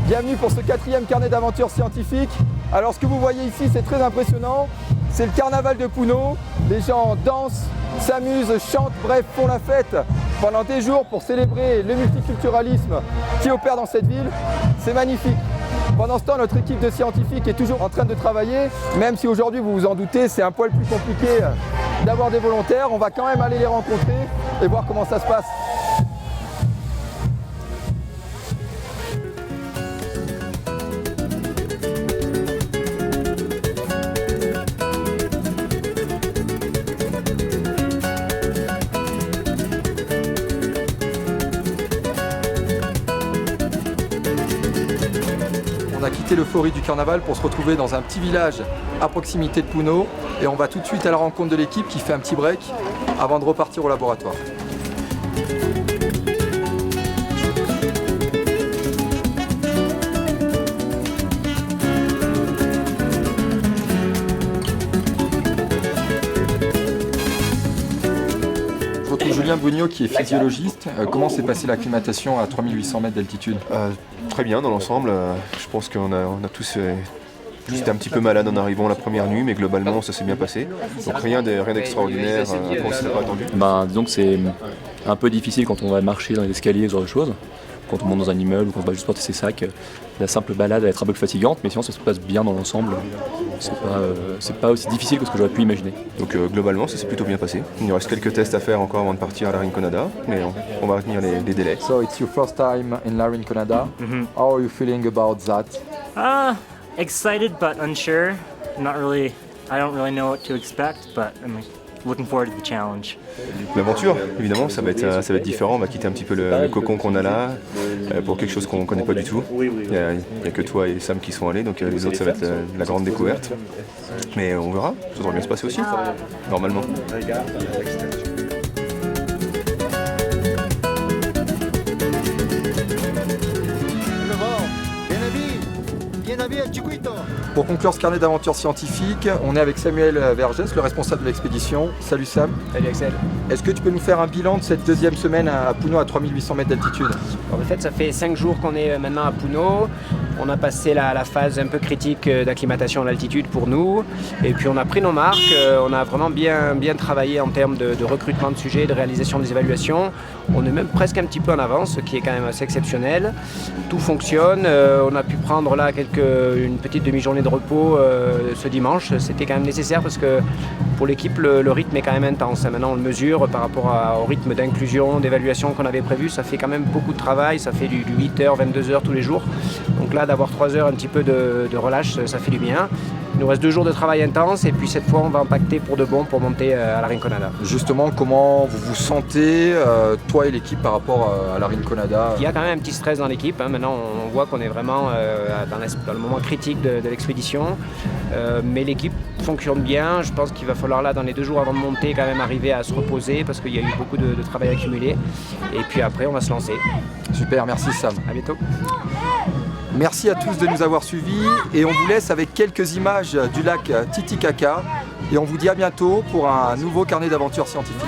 Bienvenue pour ce 4e carnet d'aventure scientifique. Alors ce que vous voyez ici, c'est très impressionnant. C'est le carnaval de Puno. Les gens dansent, s'amusent, chantent, bref, font la fête pendant des jours pour célébrer le multiculturalisme qui opère dans cette ville. C'est magnifique. Pendant ce temps, notre équipe de scientifiques est toujours en train de travailler, même si aujourd'hui, vous vous en doutez, c'est un poil plus compliqué d'avoir des volontaires. On va quand même aller les rencontrer et voir comment ça se passe. On a quitté l'euphorie du carnaval pour se retrouver dans un petit village à proximité de Puno et on va tout de suite à la rencontre de l'équipe qui fait un petit break avant de repartir au laboratoire. Je retrouve Julien Brugnot qui est physiologiste. Comment s'est passée l'acclimatation à 3800 mètres d'altitude? Très bien dans l'ensemble. Je pense qu'on a tous juste un petit peu malade en arrivant la première nuit, mais globalement ça s'est bien passé. Donc rien d'extraordinaire, on ne s'est pas attendu. Disons que c'est un peu difficile quand on va marcher dans les escaliers, ce genre de choses. Quand on monte dans un immeuble ou quand on va juste porter ses sacs, la simple balade va être un peu fatigante, mais sinon ça se passe bien dans l'ensemble. C'est pas aussi difficile que ce que j'aurais pu imaginer. Donc globalement ça s'est plutôt bien passé. Il nous reste quelques tests à faire encore avant de partir à la Rinconada, mais on va retenir les délais. So it's your first time in La Rinconada. How are you feeling about that? Excited but unsure. I don't really know what to expect, but I'm looking forward to the challenge. L'aventure, évidemment, ça va être différent. On va quitter un petit peu le cocon qu'on a là pour quelque chose qu'on ne connaît pas du tout. Il n'y a que toi et Sam qui sont allés, donc les autres, ça va être la grande découverte. Mais on verra, ça devrait bien se passer aussi, normalement. Pour conclure ce carnet d'aventure scientifique, on est avec Samuel Vergès, le responsable de l'expédition. Salut Sam. Salut Axel. Est-ce que tu peux nous faire un bilan de cette deuxième semaine à Puno à 3800 mètres d'altitude? En fait, ça fait 5 jours qu'on est maintenant à Puno. On a passé la phase un peu critique d'acclimatation à l'altitude pour nous. Et puis on a pris nos marques. On a vraiment bien travaillé en termes de recrutement de sujets, de réalisation des évaluations. On est même presque un petit peu en avance, ce qui est quand même assez exceptionnel. Tout fonctionne. On a pu prendre là une petite demi-journée de repos ce dimanche. C'était quand même nécessaire parce que pour l'équipe, le rythme est quand même intense. Maintenant, on le mesure par rapport au rythme d'inclusion, d'évaluation qu'on avait prévu. Ça fait quand même beaucoup de travail. Ça fait du 8h, 22h tous les jours. Donc là, d'avoir 3 heures un petit peu de relâche, ça fait du bien. Il nous reste 2 jours de travail intense et puis cette fois, on va impacter pour de bon pour monter à la Rinconada. Justement, comment vous vous sentez, toi et l'équipe, par rapport à la Rinconada? Il y a quand même un petit stress dans l'équipe. Maintenant, on voit qu'on est vraiment dans le moment critique de l'expédition. Mais l'équipe fonctionne bien. Je pense qu'il va falloir là, dans les 2 jours avant de monter, quand même arriver à se reposer parce qu'il y a eu beaucoup de travail accumulé. Et puis après, on va se lancer. Super, merci Sam. À bientôt. Merci à tous de nous avoir suivis et on vous laisse avec quelques images du lac Titicaca et on vous dit à bientôt pour un nouveau carnet d'aventure scientifique.